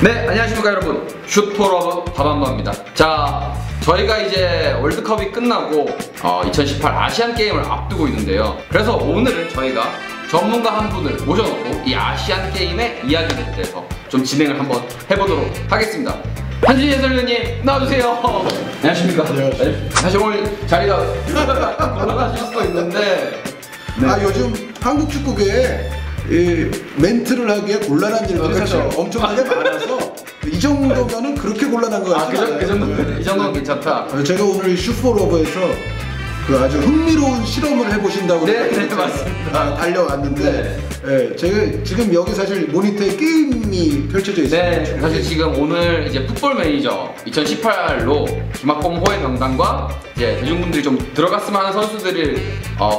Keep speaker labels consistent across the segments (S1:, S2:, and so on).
S1: 네, 안녕하십니까 여러분. 슛포러브 박한범입니다. 자, 저희가 이제 월드컵이 끝나고 2018 아시안 게임을 앞두고 있는데요. 그래서 오늘은 저희가 전문가 한 분을 모셔놓고 이 아시안 게임의 이야기에 대해서 좀 진행을 한번 해보도록 하겠습니다. 한준희 해설위원님 나와주세요. 안녕하십니까.
S2: 안녕하세요.
S1: 사실 오늘 자리가 곤란하실 수도 있는데
S2: 네. 요즘 한국 축구계에 멘트를 하기에 곤란한 일들이 사실 엄청나게 많아서 이 정도면은 그렇게 곤란한 것 같아요.
S1: 이 정도는 괜찮다.
S2: 제가 오늘 슈퍼러버에서 그 아주 흥미로운 실험을 해보신다고
S1: 네, 맞습니다.
S2: 달려왔는데 제가 지금 여기 사실 모니터에 게임이 펼쳐져 있어요.
S1: 네, 사실 지금 오늘 이제 풋볼 매니저 2018로 김학범 호의 명단과 이제 대중분들이 좀 들어갔으면 하는 선수들을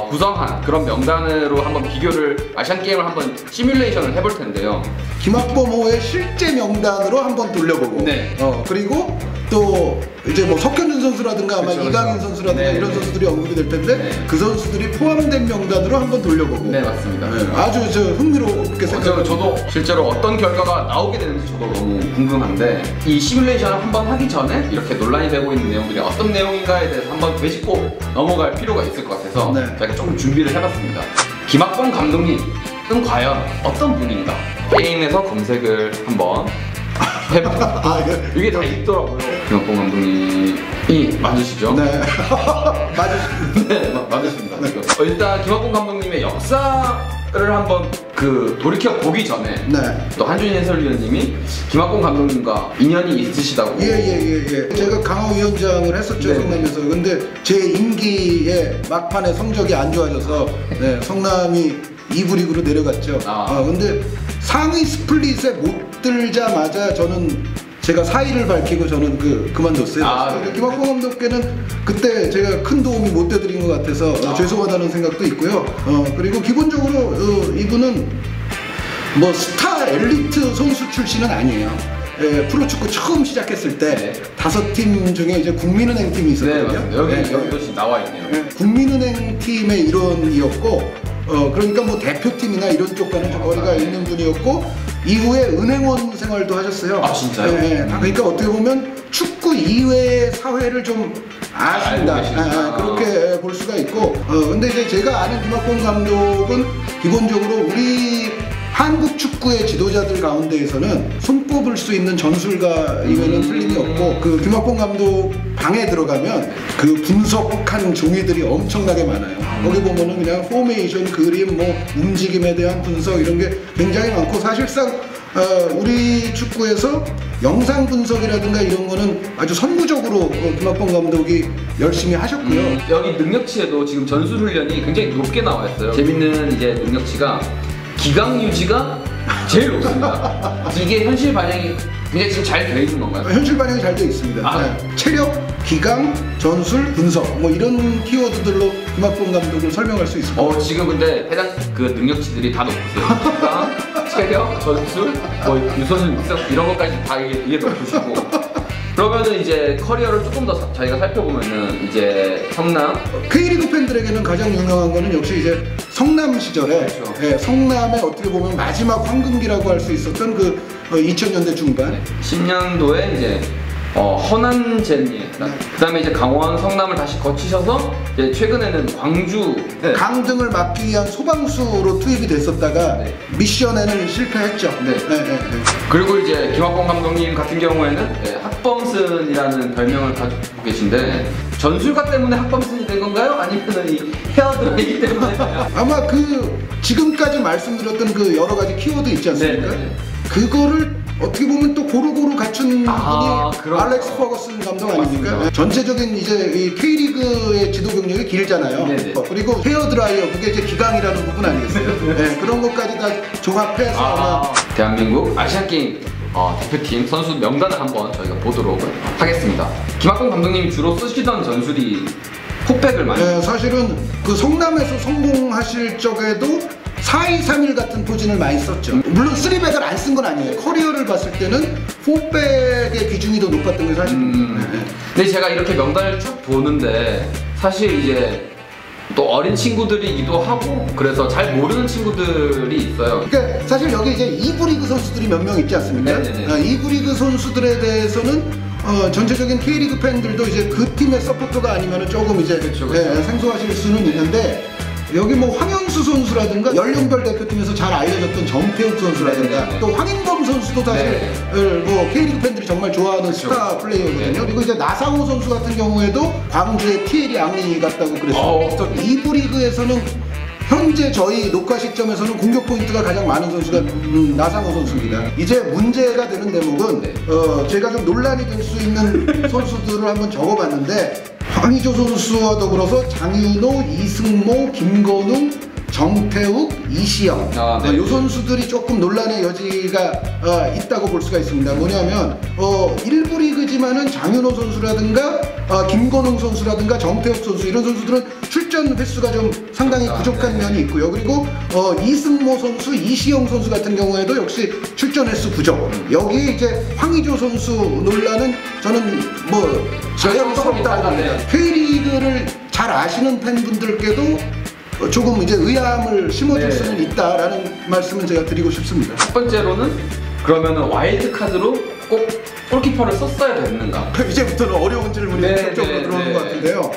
S1: 구성한 그런 명단으로 한번 비교를 아시안 게임을 한번 시뮬레이션을 해볼 텐데요.
S2: 김학범 호의 실제 명단으로 한번 돌려보고,
S1: 네.
S2: 그리고 또 이제 뭐 석현준 선수라든가 아마
S1: 그렇죠,
S2: 이강인
S1: 그렇죠.
S2: 선수라든가
S1: 네,
S2: 이런
S1: 네.
S2: 선수들이 언급이 될 텐데
S1: 네.
S2: 그 선수들이 포함된 명단으로 한번 돌려보고.
S1: 네, 맞습니다.
S2: 아주 흥미롭게 생각합니다.
S1: 저도 실제로 어떤 결과가 나오게 되는지 저도 너무 궁금한데 이 시뮬레이션을 한번 하기 전에 이렇게 논란이 되고 있는 내용들이 어떤 내용인가에 대해서 한번 되짚고 넘어갈 필요가 있을 것 같아서
S2: 네.
S1: 제가 조금 준비를 해봤습니다. 김학범 감독님은 과연 어떤 분인가? 게임에서 검색을 한번 해봤습니다. 이게 다 있더라고요. 김학범 감독님이 맞으시죠?
S2: 네. 맞으십니다.
S1: 네, 맞으십니다. 일단 김학범 감독님의 역사를 한번 돌이켜 보기 전에
S2: 네.
S1: 또 한준희 해설위원님이 김학범 감독님과 인연이 있으시다고.
S2: 예. 제가 강화위원장을 했었죠,
S1: 네.
S2: 성남에서. 근데 제 임기에 막판에 성적이 안 좋아져서 성남이 2부 리그로 내려갔죠. 근데 상위 스플릿에 못 들자마자 제가 사의를 밝히고 저는 그만뒀어요.
S1: 네.
S2: 김학범 감독께는 그때 제가 큰 도움이 못 되드린 것 같아서 죄송하다는 생각도 있고요. 그리고 기본적으로 이분은 뭐 스타 엘리트 선수 출신은 아니에요. 프로축구 처음 시작했을 때 5팀 중에 이제 국민은행 팀이 있었거든요.
S1: 네, 여기 나와 있네요.
S2: 국민은행 팀의 일원이었고, 그러니까 뭐 대표팀이나 이런 쪽과는 좀 거리가 있는 분이었고, 이후에 은행원 생활도 하셨어요.
S1: 아, 진짜요?
S2: 그러니까 어떻게 보면 축구 이외의 사회를 좀 아신다. 그렇게 볼 수가 있고, 근데 이제 제가 아는 김학범 감독은 기본적으로 우리 한국 축구의 지도자들 가운데에서는 손꼽을 수 있는 전술가이면은 틀림이 없고, 그 김학범 감독 방에 들어가면 그 분석한 종이들이 엄청나게 많아요. 거기 보면은 그냥 포메이션, 그림, 뭐 움직임에 대한 분석 이런 게 굉장히 많고, 사실상 우리 축구에서 영상 분석이라든가 이런 거는 아주 선구적으로 김학범 감독이 열심히 하셨고요.
S1: 여기 능력치에도 지금 전술 훈련이 굉장히 높게 나와 있어요. 재밌는 이제 능력치가 기강 유지가 제일 높습니다. 이게 현실 반영이 굉장히 지금 잘 되어 있는 건가요?
S2: 현실 반영이 잘 되어 있습니다. 체력, 기강, 전술, 분석 뭐 이런 키워드들로 김학범 감독을 설명할 수 있습니다.
S1: 지금 근데 해당 능력치들이 다 높으세요. 기강, 체력, 전술, 뭐 유선술, 육성 이런 것까지 다 이게 높으시고. 그러면은 이제 커리어를 조금 더 저희가 살펴보면은 이제 성남
S2: K리그 팬들에게는 가장 유명한 거는 역시 이제 성남 시절에,
S1: 그렇죠.
S2: 성남의 어떻게 보면 마지막 황금기라고 할 수 있었던 2000년대 중반
S1: 10년도에 이제 허난제니, 그다음에 이제 강원 성남을 다시 거치셔서 이제 최근에는 광주
S2: 강등을 막기 위한 소방수로 투입이 됐었다가 미션에는 실패했죠.
S1: 그리고 이제 김학범 감독님 같은 경우에는 학범슨이라는 별명을 가지고 계신데 전술가 때문에 학범슨이 된 건가요? 아니면 이 헤어드라이기 때문에?
S2: 아마 지금까지 말씀드렸던 여러 가지 키워드 있지 않습니까? 그거를 어떻게 보면 또 고루고루 갖춘 분이 알렉스 퍼거슨 감독 아닙니까?
S1: 맞습니다.
S2: 전체적인 이제 이 K리그의 지도 경력이 길잖아요. 그리고 헤어드라이어, 그게 이제 기강이라는 부분 아니겠어요? 그런 것까지 다 종합해서 아마
S1: 대한민국 아시안게임 대표팀 선수 명단을 한번 저희가 보도록 하겠습니다. 김학범 감독님이 주로 쓰시던 전술이 풋백을 많이
S2: 사실은 성남에서 성공하실 적에도 4-2-3-1 같은 포진을 많이 썼죠. 물론 3백을 안 쓴 건 아니에요. 커리어를 봤을 때는 4백의 비중이 더 높았던 게 사실입니다.
S1: 근데 제가 이렇게 명단을 쭉 보는데 사실 이제 또 어린 친구들이기도 하고 그래서 잘 모르는 친구들이 있어요.
S2: 그러니까 사실 여기 이제 2부 리그 선수들이 몇 명 있지 않습니까?
S1: 네네네.
S2: 2부 리그 선수들에 대해서는 전체적인 K리그 팬들도 이제 그 팀의 서포터가 아니면 조금 이제
S1: 그쵸.
S2: 생소하실 수는 있는데, 여기 뭐 황현수 선수라든가 연령별 대표팀에서 잘 알려졌던 정태욱 선수라든가
S1: 네네네.
S2: 또 황인범 선수도 사실 뭐 K리그 팬들이 정말 좋아하는
S1: 그쵸.
S2: 스타 플레이어거든요.
S1: 네.
S2: 그리고 이제 나상호 선수 같은 경우에도 광주의 티에리 앙리 같다고 그랬어요. 2부 리그에서는 현재 저희 녹화 시점에서는 공격 포인트가 가장 많은 선수가 나상호 선수입니다. 이제 문제가 되는 대목은 제가 좀 논란이 될 수 있는 선수들을 한번 적어봤는데, 황의조 선수와 더불어서 장윤호, 이승모, 김건웅, 정태욱, 이시영,
S1: 네.
S2: 이 선수들이 조금 논란의 여지가 있다고 볼 수가 있습니다. 뭐냐면 1부 리그지만은 장윤호 선수라든가 김건웅 선수라든가 정태욱 선수, 이런 선수들은 출전 횟수가 좀 상당히 부족한 면이 있고요. 그리고 이승모 선수, 이시영 선수 같은 경우에도 역시 출전 횟수 부족. 여기에 이제 황의조 선수 논란은 저는 뭐 자연스럽다고 봅니다. K리그를 잘 아시는 팬분들께도 조금 이제 의아함을 심어줄 수는 있다라는 말씀은 제가 드리고 싶습니다.
S1: 첫 번째로는 그러면은 와일드 카드로 꼭 골키퍼를 썼어야 됐는가?
S2: 이제부터는 어려운 질문이 본격적으로 들어오는 것 같은데요.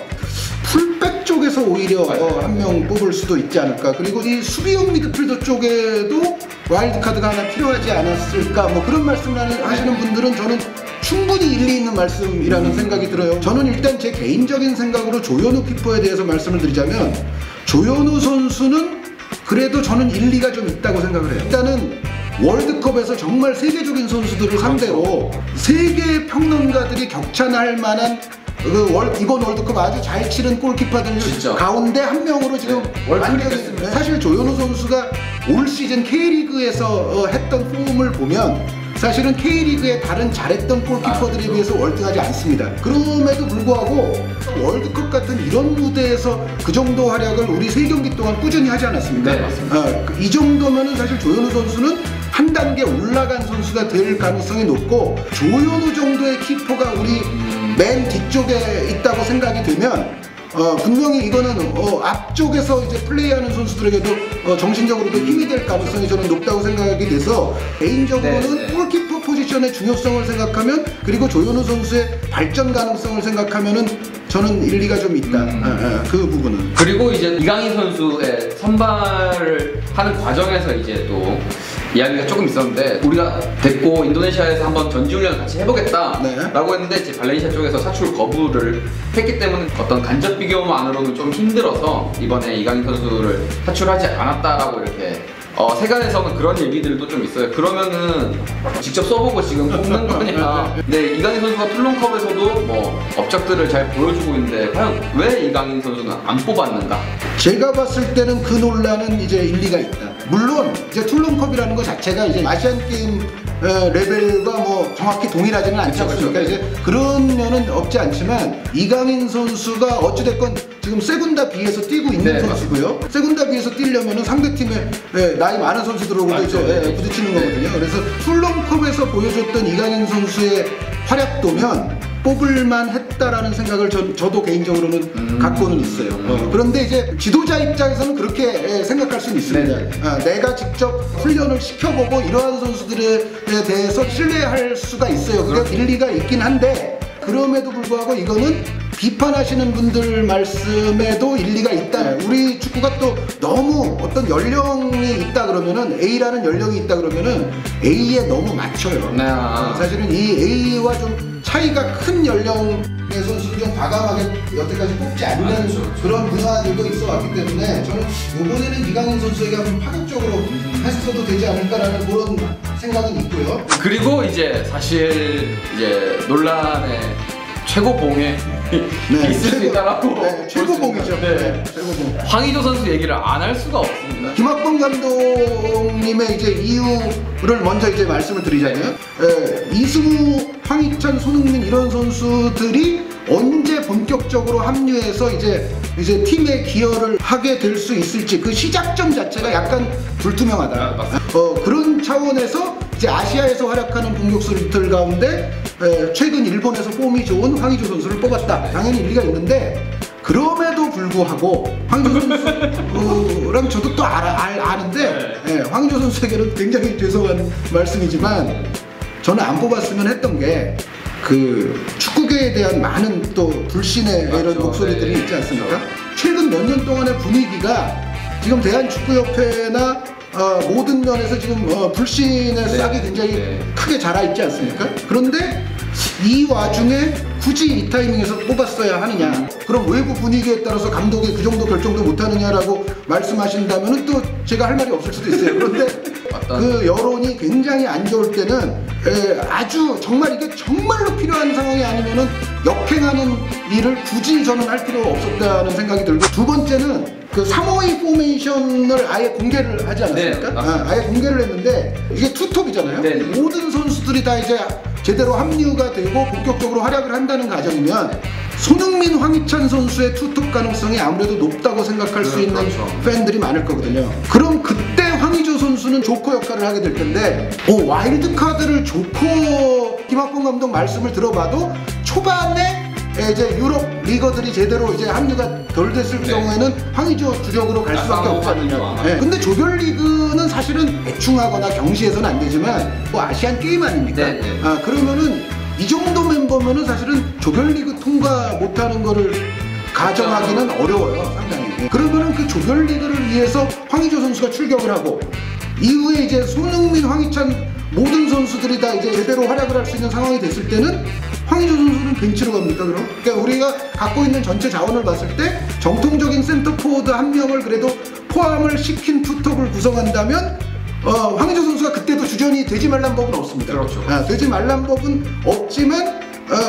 S2: 풀백 쪽에서 오히려 한 명 뽑을 수도 있지 않을까. 그리고 이 수비형 미드필더 쪽에도 와일드 카드가 하나 필요하지 않았을까. 뭐 그런 말씀을 하시는 분들은 저는 충분히 일리 있는 말씀이라는 생각이 들어요. 저는 일단 제 개인적인 생각으로 조현우 키퍼에 대해서 말씀을 드리자면, 조현우 선수는 그래도 저는 일리가 좀 있다고 생각을 해요. 일단은 월드컵에서 정말 세계적인 선수들을 상대로 세계 평론가들이 격찬할 만한 이번 월드컵 아주 잘 치른 골키퍼들
S1: 진짜.
S2: 가운데 한 명으로 지금 완전히, 사실 조현우 선수가 올 시즌 K리그에서 했던 폼을 보면 사실은 K리그의 다른 잘했던 골키퍼들에 비해서 월등하지 않습니다. 그럼에도 불구하고 월드컵 같은 이런 무대에서 그 정도 활약을 우리 3경기 동안 꾸준히 하지 않았습니까?
S1: 네, 맞습니다.
S2: 이 정도면은 사실 조현우 선수는 한 단계 올라간 선수가 될 가능성이 높고, 조현우 정도의 키퍼가 우리 맨 뒤쪽에 있다고 생각이 되면 분명히 이거는 앞쪽에서 이제 플레이하는 선수들에게도 정신적으로도 힘이 될 가능성이 저는 높다고 생각이 돼서, 개인적으로는 골키퍼 포지션의 중요성을 생각하면, 그리고 조현우 선수의 발전 가능성을 생각하면은 저는 일리가 좀 있다. 그 부분은.
S1: 그리고 이제 이강인 선수의 선발을 하는 과정에서 이제 또 이야기가 조금 있었는데, 우리가 됐고 인도네시아에서 한번 전지훈련을 같이 해보겠다라고 했는데 이제 발렌시아 쪽에서 사출 거부를 했기 때문에 어떤 간접 비교만으로는 좀 힘들어서 이번에 이강인 선수를 사출하지 않았다라고 이렇게 세간에서는 그런 얘기들도 좀 있어요. 그러면은 직접 써보고 지금 뽑는 거냐. 근데 이강인 선수가 툴론컵에서도 뭐 업적들을 잘 보여주고 있는데 과연 왜 이강인 선수는 안 뽑았는가?
S2: 제가 봤을 때는 그 논란은 이제 일리가 있다. 물론 이제 툴론컵이라는 것 자체가 이제 아시안 게임 레벨과 뭐 정확히 동일하지는 않지 않습니까? 이제 그런 면은 없지 않지만, 이강인 선수가 어찌됐건 지금 세군다 B에서 뛰고 있는 선수고요. 세군다 B에서 뛰려면은 상대팀에 나이 많은 선수들하고도 이제 부딪히는 거거든요. 그래서 툴론컵에서 보여줬던 이강인 선수의 활약도면 뽑을만 했다라는 생각을 저도 개인적으로는 갖고는 있어요. 그런데 이제 지도자 입장에서는 그렇게 생각할 수는 있습니다. 내가 직접 훈련을 시켜보고 이러한 선수들에 대해서 신뢰할 수가 있어요. 그게 일리가 있긴 한데, 그럼에도 불구하고 이거는 비판하시는 분들 말씀에도 일리가 있다. 우리 축구가 또 너무 어떤 연령이 있다 그러면은, A라는 연령이 있다 그러면은 A에 너무 맞춰요. 사실은 이 A와 좀 차이가 큰 연령의 선수를 좀 과감하게 여태까지 뽑지 않는 그런 문화들도 있어 왔기 때문에, 저는 이번에는 이강인 선수에게 한번 파격적으로 했어도 되지 않을까라는 그런 생각은 있고요.
S1: 그리고 이제 사실 이제 논란의 최고봉에 있을 수 있다라고.
S2: 최고봉이죠.
S1: 최고봉. 황의조 선수 얘기를 안 할 수가 없습니다.
S2: 김학범 감독님의 이제 이유를 먼저 이제 말씀을 드리자면, 이승우, 황희찬, 손흥민 이런 선수들이 언제 본격적으로 합류해서 이제 팀에 기여를 하게 될 수 있을지 그 시작점 자체가 약간 불투명하다. 그런 차원에서 이제 아시아에서 활약하는 공격수들 가운데 최근 일본에서 폼이 좋은 황의조 선수를 뽑았다. 당연히 일리가 있는데, 그럼에도 불구하고 황의조 선수랑 저도 또 아는데 예, 황의조 선수에게는 굉장히 죄송한 말씀이지만 저는 안 뽑았으면 했던 게 그 축구계에 대한 많은 또 불신의
S1: 맞죠.
S2: 이런 목소리들이
S1: 네.
S2: 있지 않습니까?
S1: 그렇죠.
S2: 최근 몇 년 동안의 분위기가 지금 대한축구협회나 모든 면에서 지금 불신의 싹이 굉장히 크게 자라 있지 않습니까? 그런데 이 와중에 굳이 이 타이밍에서 뽑았어야 하느냐? 그럼 외부 분위기에 따라서 감독이 그 정도 결정도 못하느냐라고 말씀하신다면은 또 제가 할 말이 없을 수도 있어요. 그런데 그 여론이 굉장히 안 좋을 때는 아주 정말 이게 정말로 필요한 상황이 아니면은 역행하는 일을 굳이 저는 할 필요가 없었다는 생각이 들고, 두 번째는 그 352 포메이션을 아예 공개를 하지 않았습니까?
S1: 네,
S2: 아예 공개를 했는데 이게 투톱이잖아요.
S1: 네.
S2: 모든 선수들이 다 이제 제대로 합류가 되고 본격적으로 활약을 한다는 가정이면 손흥민, 황희찬 선수의 투톱 가능성이 아무래도 높다고 생각할 수 있는
S1: 그렇죠.
S2: 팬들이 많을 거거든요. 그럼 그때 황의조 선수는 조커 역할을 하게 될 텐데 와일드 카드를 조커, 김학범 감독 말씀을 들어봐도 초반에 이제 유럽 리거들이 제대로 이제 합류가 덜 됐을 경우에는 황의조 주력으로 갈 수밖에 없거든요. 근데 조별리그는 사실은 대충 하거나 경시해서는 안 되지만 뭐 아시안 게임 아닙니까? 그러면은 이 정도 멤버면은 사실은 조별리그 통과 못하는 거를 가정하기는 어려워요, 상당히. 그러면은 그 조별리그를 위해서 황의조 선수가 출격을 하고 이후에 이제 손흥민, 황희찬 모든 선수들이 다 이제 제대로 활약을 할 수 있는 상황이 됐을 때는 황의조 선수는 벤치로 갑니까, 그럼? 그러니까 우리가 갖고 있는 전체 자원을 봤을 때 정통적인 센터포워드 한 명을 그래도 포함을 시킨 투톱을 구성한다면 황의조 선수가 그때도 주전이 되지 말란 법은 없습니다.
S1: 그렇죠.
S2: 되지 말란 법은 없지만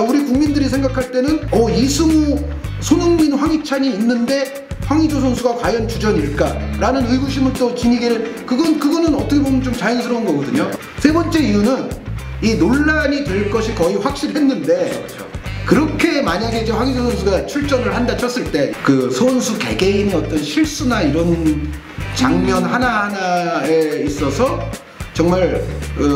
S2: 우리 국민들이 생각할 때는 이승우, 손흥민, 황희찬이 있는데 황의조 선수가 과연 주전일까라는 의구심을 또 지니게, 그거는 어떻게 보면 좀 자연스러운 거거든요. 세 번째 이유는 이 논란이 될 것이 거의 확실했는데, 그렇게 만약에 이제 황의조 선수가 출전을 한다 쳤을 때 그 선수 개개인의 어떤 실수나 이런 장면 하나하나에 있어서 정말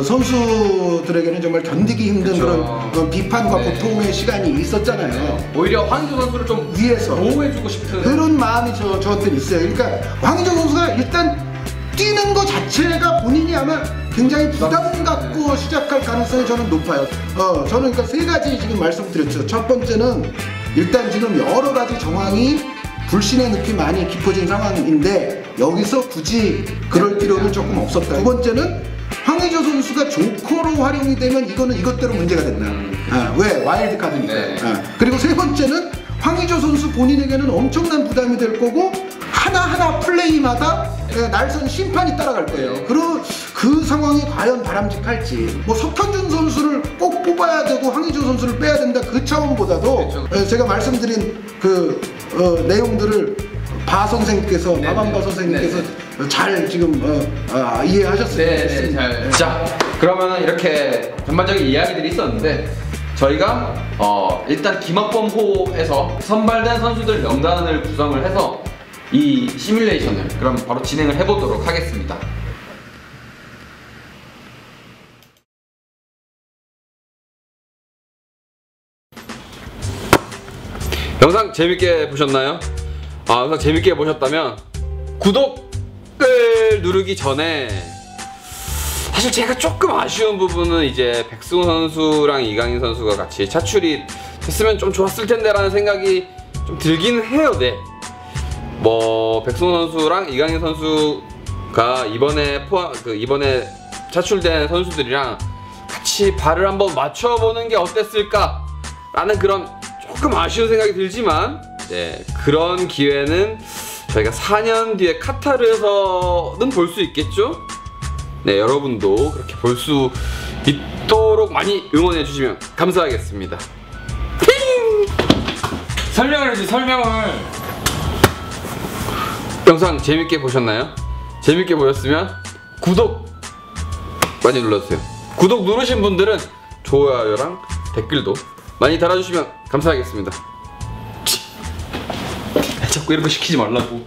S2: 선수들에게는 정말 견디기 힘든 그런 비판과 고통의 시간이 있었잖아요.
S1: 오히려 황의조 선수를 좀
S2: 위해서
S1: 보호해주고 싶은
S2: 그런 마음이 저한테는 있어요. 그러니까 황의조 선수가 일단 뛰는 거 자체가 본인이 아마 굉장히 부담 갖고 시작할 가능성이 저는 높아요. 저는 그러니까 세 가지 지금 말씀드렸죠. 첫 번째는 일단 지금 여러 가지 정황이 불신의 늪이 많이 깊어진 상황인데 여기서 굳이 그럴 필요는 조금 없었다. 두 번째는 황의조 선수가 조커로 활용이 되면 이거는 이것대로 문제가 된다. 왜? 와일드 카드니까. 그리고 세 번째는 황의조 선수 본인에게는 엄청난 부담이 될 거고 하나하나 플레이마다 날선 심판이 따라갈 거예요. 그 상황이 과연 바람직할지, 뭐 석현준 선수를 꼭 뽑아야 되고 황의조 선수를 빼야 된다 그 차원보다도 제가 말씀드린 그 내용들을 바 선생님께서, 마만바 선생님께서 잘 지금 이해하셨으면 좋겠습니다.
S1: 자, 그러면 이렇게 전반적인 이야기들이 있었는데 저희가 일단 김학범호에서 선발된 선수들 명단을 구성을 해서 이 시뮬레이션을 그럼 바로 진행을 해보도록 하겠습니다. 영상 재밌게 보셨나요? 영상 재밌게 보셨다면 구독을 누르기 전에 사실 제가 조금 아쉬운 부분은 이제 백승호 선수랑 이강인 선수가 같이 차출이 됐으면 좀 좋았을 텐데 라는 생각이 좀 들긴 해요. 뭐 백승호 선수랑 이강인 선수가 이번에 차출된 선수들이랑 같이 발을 한번 맞춰보는 게 어땠을까 라는 그런 조금 아쉬운 생각이 들지만 그런 기회는 저희가 4년 뒤에 카타르에서는 볼 수 있겠죠? 여러분도 그렇게 볼 수 있도록 많이 응원해 주시면 감사하겠습니다.
S3: 설명을 해주지, 설명을.
S1: 영상 재밌게 보셨나요? 재밌게 보셨으면 구독 많이 눌러주세요. 구독 누르신 분들은 좋아요랑 댓글도 많이 달아주시면 감사하겠습니다. 자꾸 이런 거 시키지 말라고.